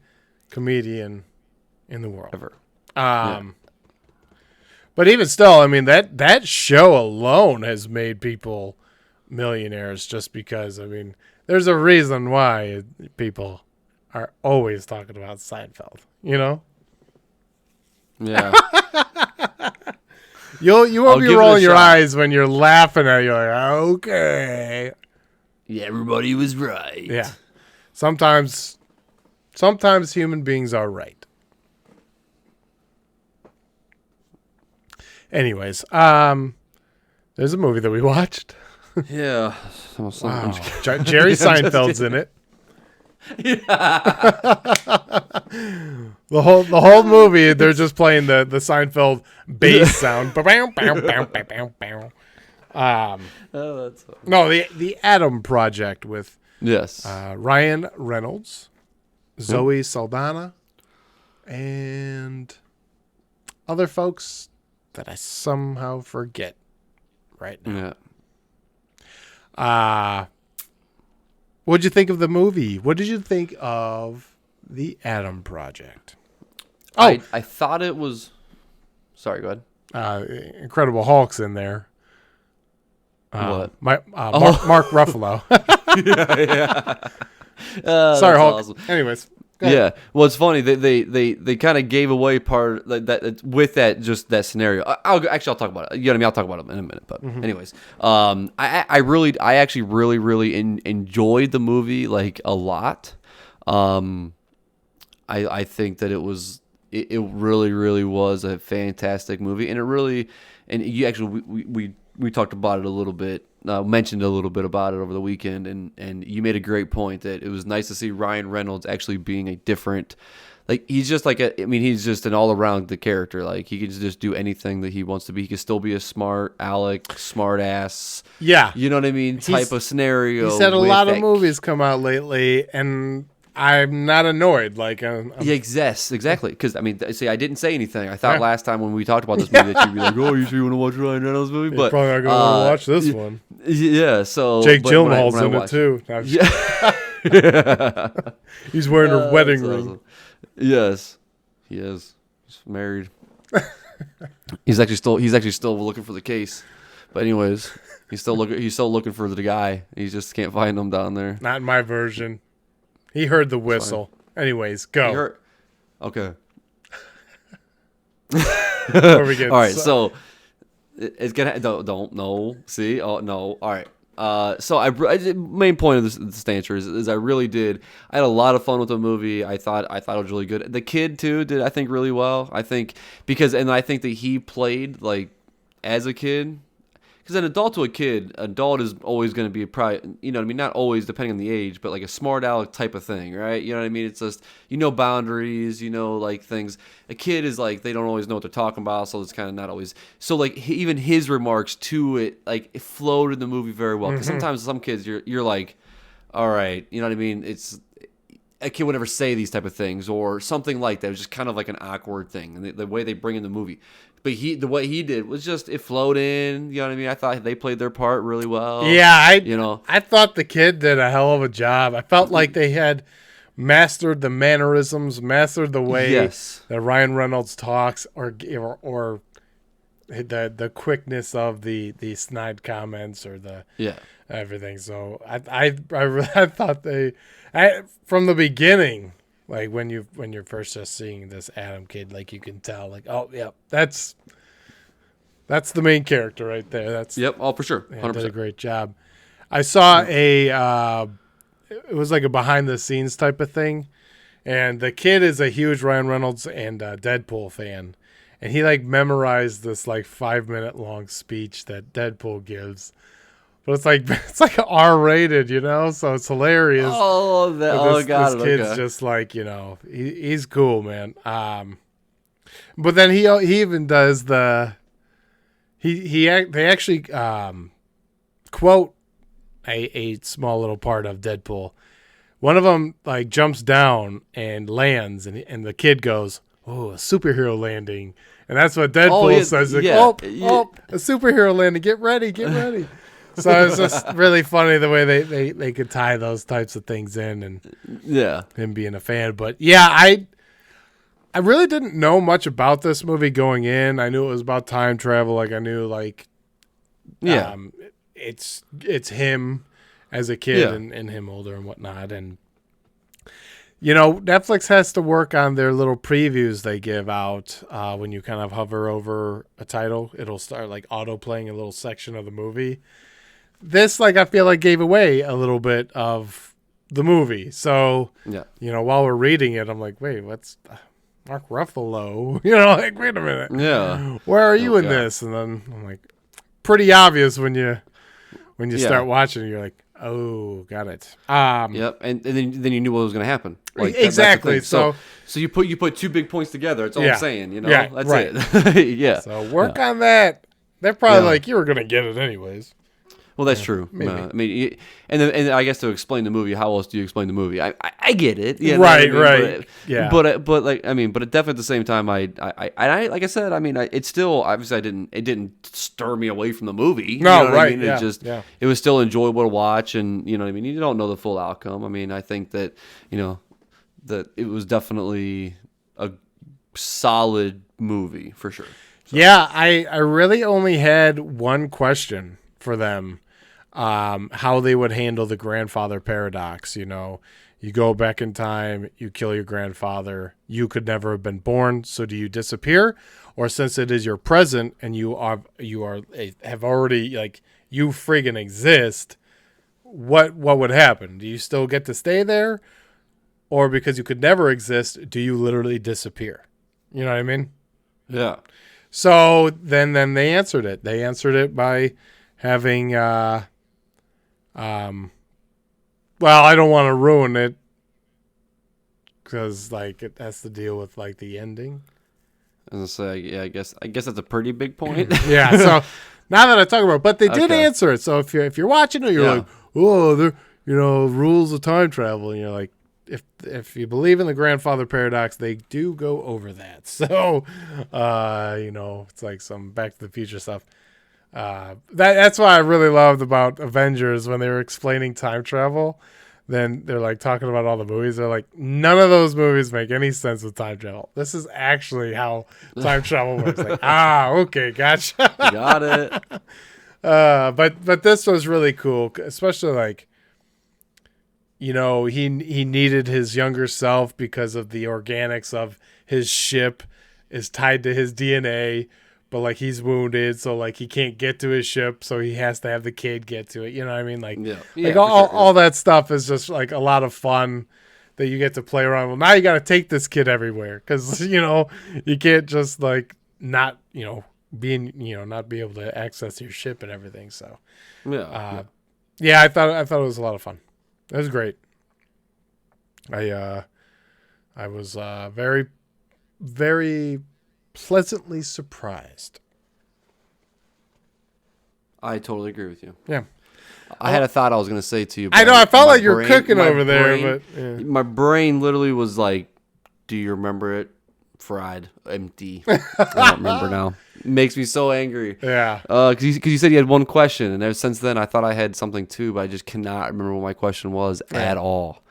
comedian in the world ever. But even still, I mean, that show alone has made people millionaires just because, I mean, there's a reason why people are always talking about Seinfeld, you know? Yeah. You won't be rolling your eyes when you're laughing at it. You're like, okay. Yeah, everybody was right. Yeah. Sometimes human beings are right. Anyways, there's a movie that we watched. Yeah. Wow. Jerry Seinfeld's in it. Yeah. The whole movie, they're just playing the Seinfeld bass sound. No, the Adam Project with Ryan Reynolds, Zoe Saldana, and other folks that I somehow forget right now. Yeah. What'd you think of the movie? What did you think of the Adam Project? Oh, I thought it was. Sorry, go ahead. Incredible Hulk's in there. What? Mark Ruffalo. Sorry, Hulk. Awesome. Anyways. Yeah, well, it's funny. They kind of gave away part that with that scenario. I'll talk about it. You know what I mean? I'll talk about it in a minute. But anyways, I actually really enjoyed the movie like a lot. I think that it really was a fantastic movie, and you actually we talked about it a little bit. Mentioned a little bit about it over the weekend, and you made a great point that it was nice to see Ryan Reynolds actually being a different, like he's just he's just an all around the character. Like he can just do anything that he wants to be. He can still be a smart ass. Yeah, you know what I mean. Type of scenario. He's had a lot of movies come out lately, and I'm not annoyed. Like, exactly. Because I didn't say anything. I thought last time when we talked about this movie that you'd be like, "Oh, you sure you want to watch Ryan Reynolds movie?" But probably not going to want to watch this one. Yeah. So Jake Gyllenhaal's in it too. Yeah. He's wearing her wedding ring. Awesome. Yes, he is. He's married. He's actually still looking for the case. But anyways, he's still looking for the guy. He just can't find him down there. Not in my version. He heard the whistle. Anyways, go. Okay. Where we get? All right, so it's gonna don't no. See, oh no. All right. So main point of this answer is I really did. I had a lot of fun with the movie. I thought it was really good. The kid too did, I think, really well. I think I think that he played like as a kid. Because an adult to a kid, adult is always going to be probably, you know what I mean? Not always, depending on the age, but like a smart aleck type of thing, right? You know what I mean? It's just, boundaries, like things. A kid is like, they don't always know what they're talking about, so it's kind of not always. So like, even his remarks to it, like, it flowed in the movie very well. Because sometimes some kids, you're like, all right, you know what I mean? It's, a kid would never say these type of things or something like that. It was just kind of like an awkward thing. And the way they bring in the movie. But what he did was just, it flowed in. You know what I mean? I thought they played their part really well. Yeah, I thought the kid did a hell of a job. I felt like they had mastered the mannerisms, mastered the way that Ryan Reynolds talks, or the quickness of the snide comments or the everything. So I thought from the beginning. Like when you're first just seeing this Adam kid, like you can tell, like, oh yeah, that's the main character right there. That's for sure, 100%. Did a great job. I saw it was like a behind the scenes type of thing, and the kid is a huge Ryan Reynolds and Deadpool fan, and he like memorized this like 5-minute long speech that Deadpool gives. But it's like R-rated, so it's hilarious. Oh, this kid's just like, he's cool, man. But then he even does they actually quote a small little part of Deadpool. One of them like jumps down and lands, and the kid goes, "Oh, a superhero landing," and that's what Deadpool says. Like, a superhero landing! Get ready, get ready. So it's just really funny the way they could tie those types of things in, and him being a fan. But yeah, I really didn't know much about this movie going in. I knew it was about time travel. Like I knew it's him as a kid and him older and whatnot. And Netflix has to work on their little previews they give out when you kind of hover over a title. It'll start like auto playing a little section of the movie. This, I feel like gave away a little bit of the movie. So, while we're reading it, I'm like, wait, what's Mark Ruffalo? Wait a minute. Yeah. Where are you in this? And then I'm like, pretty obvious when you start watching, you're like, oh, got it. Yep. And then you knew what was going to happen. Like, exactly. So you put two big points together. That's all I'm saying, Yeah, that's right. it. Yeah. So work on that. They're probably like, you were going to get it anyways. Well, that's true. Maybe. And I guess to explain the movie, how else do you explain the movie? I get it. Right. But definitely at the same time, I like I said, it's still obviously it didn't stir me away from the movie. No, right. It was still enjoyable to watch, and you don't know the full outcome. I think that that it was definitely solid movie for sure. So. Yeah, I really only had one question for them, how they would handle the grandfather paradox. You know, you go back in time, you kill your grandfather, you could never have been born, so do you disappear? Or since it is your present and you have already, like, you friggin' exist, what would happen? Do you still get to stay there? Or because you could never exist, do you literally disappear? You know what I mean? Yeah. So then they answered it. They answered it by having, well, I don't want to ruin it because, like, it has to deal with, like, the ending. As I say, yeah, I guess that's a pretty big point. Yeah. So now that I talk about it, but they did answer it. So if you're watching it, you're like, oh, there, rules of time travel, and you're like, if you believe in the grandfather paradox, they do go over that. So, it's like some Back to the Future stuff. That's what I really loved about Avengers when they were explaining time travel. Then they're like talking about all the movies. They're like, none of those movies make any sense with time travel. This is actually how time travel works. Like, okay, gotcha. Got it. But this was really cool, especially like, he needed his younger self because of the organics of his ship is tied to his DNA, but like he's wounded, so like he can't get to his ship, so he has to have the kid get to it. You know what I mean? Like, all that stuff is just like a lot of fun that you get to play around. Well, now you got to take this kid everywhere because you can't just like not not be able to access your ship and everything. So I thought it was a lot of fun. It was great. I was very, very pleasantly surprised. I totally agree with you. Yeah. I had a thought I was going to say to you. I know. I felt like you were cooking over there. But my brain literally was like, do you remember it? Fried. Empty. I don't remember now. It makes me so angry. Yeah. Because you said you had one question, and ever since then I thought I had something too, but I just cannot remember what my question was at all.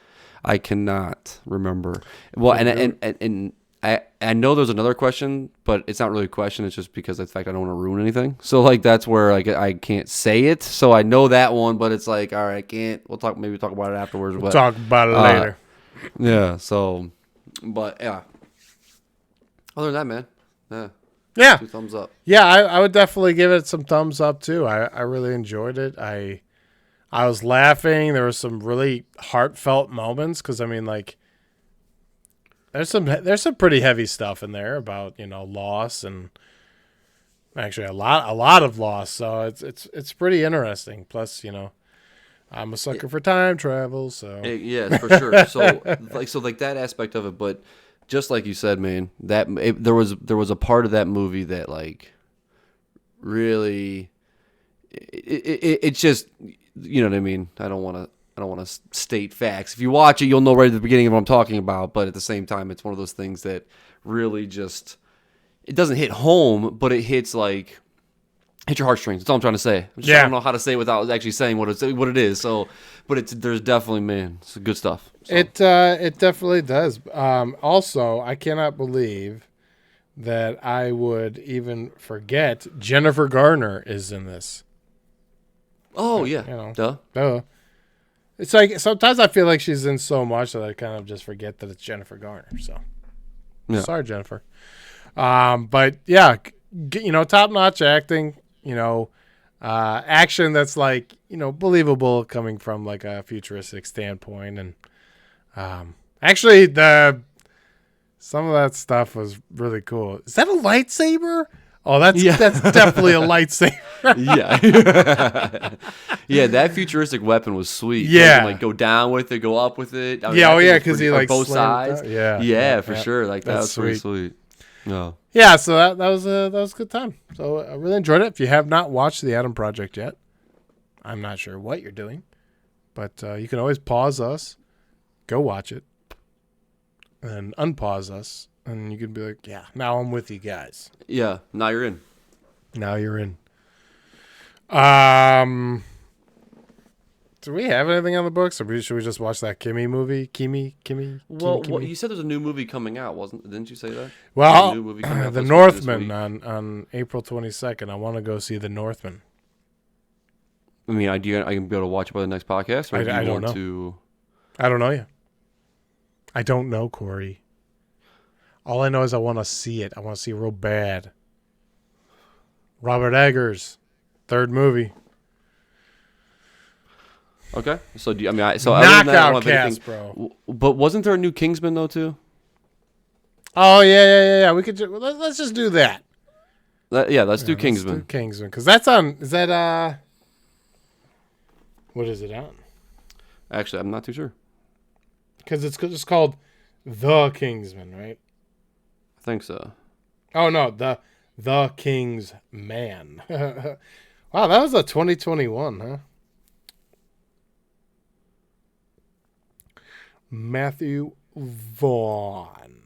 I cannot remember. Well, and I know there's another question, but it's not really a question. It's just because of the fact I don't want to ruin anything. So like that's where like I can't say it. So I know that one, but it's like, all right, I can't. We'll talk about it afterwards. We'll talk about it later. Yeah. So, but yeah. Other than that, man. Yeah. 2 thumbs up. Yeah, I would definitely give it some thumbs up too. I really enjoyed it. I was laughing. There were some really heartfelt moments because I mean, like, there's some pretty heavy stuff in there about loss and actually a lot of loss. So it's pretty interesting. Plus, I'm a sucker for time travel. So yeah, for sure. So like that aspect of it, but. Just like you said, man, there was a part of that movie that like really it's just you know what I mean. I don't want to state facts. If you watch it, you'll know right at the beginning of what I'm talking about. But at the same time, it's one of those things that really just it doesn't hit home, but it hits like hit your heartstrings. That's all I'm trying to say. I don't know how to say it without actually saying what it is. So, but there's definitely it's good stuff. So. It definitely does. Also, I cannot believe that I would even forget Jennifer Garner is in this. Oh yeah, duh. It's like sometimes I feel like she's in so much that I kind of just forget that it's Jennifer Garner. So, sorry, Jennifer. But yeah, top-notch acting. Action that's like believable coming from like a futuristic standpoint, and actually some of that stuff was really cool. Is that a lightsaber? Oh, that's definitely a lightsaber. Yeah, that futuristic weapon was sweet. Yeah, you can, like go down with it, go up with it. Because he like both sides. For yeah, sure. Like that was pretty sweet. No. Yeah, so that was a good time. So I really enjoyed it. If you have not watched The Atom Project yet, I'm not sure what you're doing, but you can always pause us, go watch it, and unpause us, and you can be like, yeah, now I'm with you guys. Yeah, now you're in. Do we have anything on the books, or should we just watch that Kimmy movie? Kimmy. Well, Kimmy? you said there's a new movie coming out, didn't you say that? Well, a new movie coming out The this Northman week. on April 22nd. I want to go see The Northman. I mean, I can be able to watch it by the next podcast, or I do you don't want know. to? I don't know yet. I don't know, Corey. All I know is I want to see it. I want to see it real bad. Robert Eggers, third movie. Okay, so other than Knockout that, I don't have cast, anything. bro. But wasn't there a new Kingsman though too? Oh yeah. We could. Let's just do that. Let's do Kingsman. Let's do Kingsman, because that's on. Is that what is it on? Actually, I'm not too sure. Because it's just called The Kingsman, right? I think so. Oh no, the King's Man. Wow, that was a 2021, huh? Matthew Vaughn.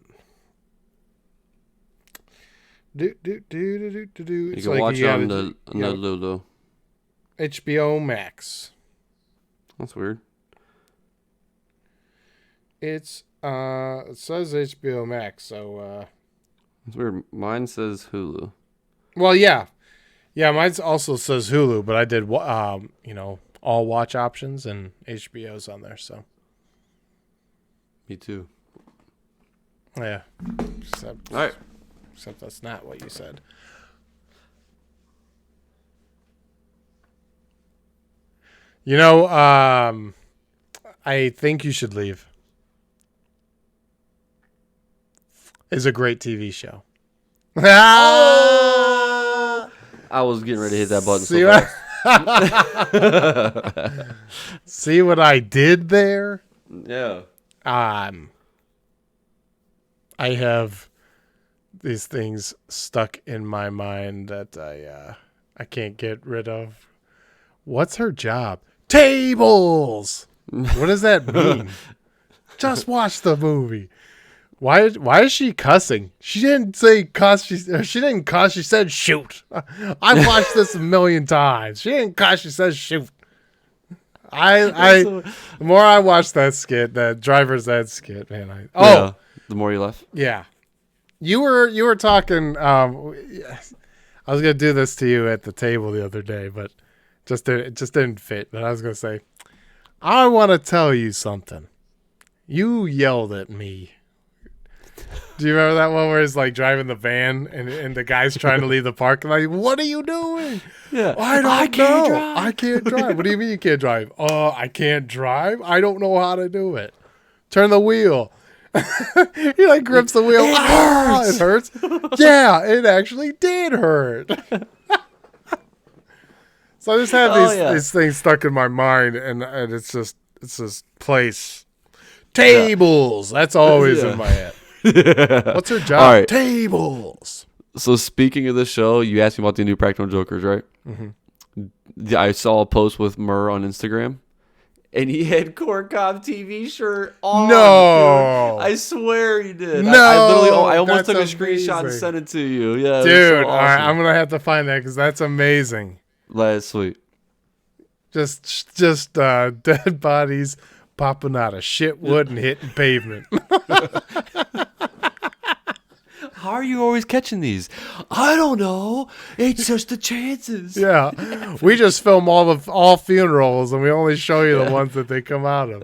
You can watch it on the Lulu. HBO Max. That's weird. It says HBO Max, so It's weird. Mine says Hulu. well, yeah, mine also says Hulu, but I did all watch options, and HBO's on there, so Me too. yeah. All right. Except that's not what you said. I think You Should Leave is a great TV show. I was getting ready to hit that button. See so what? See what I did there? Yeah. I have these things stuck in my mind that I can't get rid of. What's her job? Tables. What does that mean? Just watch the movie. Why is she cussing? She didn't say cuss. She didn't cuss. She said shoot. I've watched this a million times. She didn't cuss. She says shoot. The more I watch that skit, that driver's ed skit, man. The more you laugh. Yeah. You were talking. I was gonna do this to you at the table the other day, but it just didn't fit. But I was gonna say, I want to tell you something. You yelled at me. Do you remember that one where it's like driving the van and the guy's trying to leave the parking lot? Like, what are you doing? Yeah, I can't drive. I can't drive. What do you mean you can't drive? I can't drive. I don't know how to do it. Turn the wheel. He like grips the wheel. It hurts. Yeah, it actually did hurt. So I just have these things stuck in my mind, and it's just place. Tables. That's always in my head. What's her job? All right. Tables. So speaking of the show, you asked me about the new Practical Jokers, right? Mm-hmm. I saw a post with Murr on Instagram, and he had Corn Cob TV shirt on. No, dude. I swear he did. No, I almost took a screenshot and amazing. sent it to you. Yeah, dude. so awesome. All right, I'm gonna have to find that because that's amazing. That's sweet. Just dead bodies popping out of shit wood and hitting pavement. How are you always catching these? I don't know. It's just the chances. Yeah, we just film all funerals, and we only show you the ones that they come out of.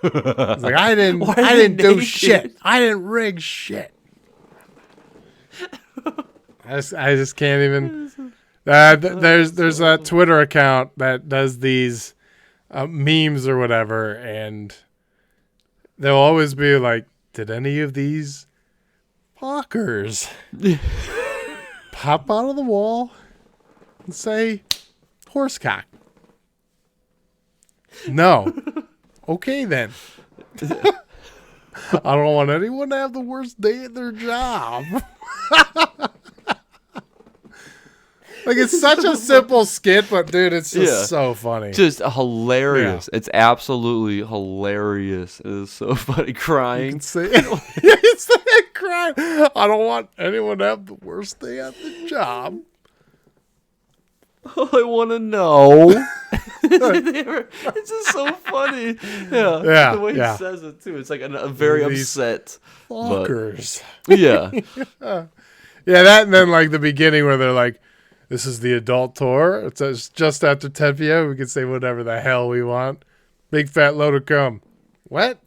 It's like I didn't do shit. I didn't rig shit. I just can't even. There's a Twitter account that does these memes or whatever, and they'll always be like, "Did any of these fuckers pop out of the wall and say horsecock?" No. Okay then. I don't want anyone to have the worst day at their job. Like, it's such a simple skit, but dude, it's just so funny. Just hilarious. Yeah. It's absolutely hilarious. It is so funny. Crying. You can see it's like crying. I don't want anyone to have the worst day at the job. I want to know. It's just so funny. Yeah. The way he says it, too. It's like a very upset. Fuckers. Yeah. Yeah, that and then like the beginning where they're like, this is the adult tour. It says just after 10 p.m. We can say whatever the hell we want. Big fat load of cum. What?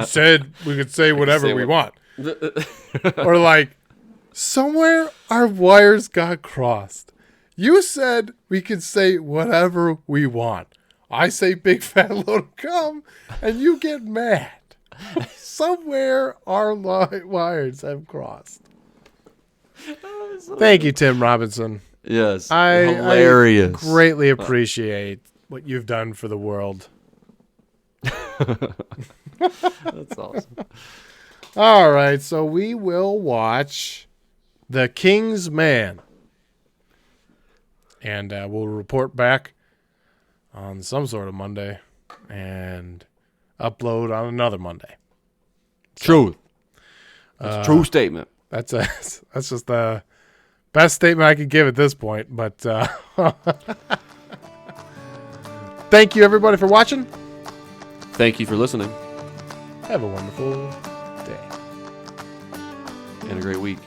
Said we could say whatever we want. Or like, somewhere our wires got crossed. You said we could say whatever we want. I say big fat load of cum, and you get mad. Somewhere our wires have crossed. Thank you, Tim Robinson. Yes. Hilarious. I greatly appreciate what you've done for the world. That's awesome. All right, so we will watch The King's Man. And we'll report back on some sort of Monday and upload on another Monday. Truth. That's a true statement. That's just the best statement I could give at this point. But thank you, everybody, for watching. Thank you for listening. Have a wonderful day. And a great week.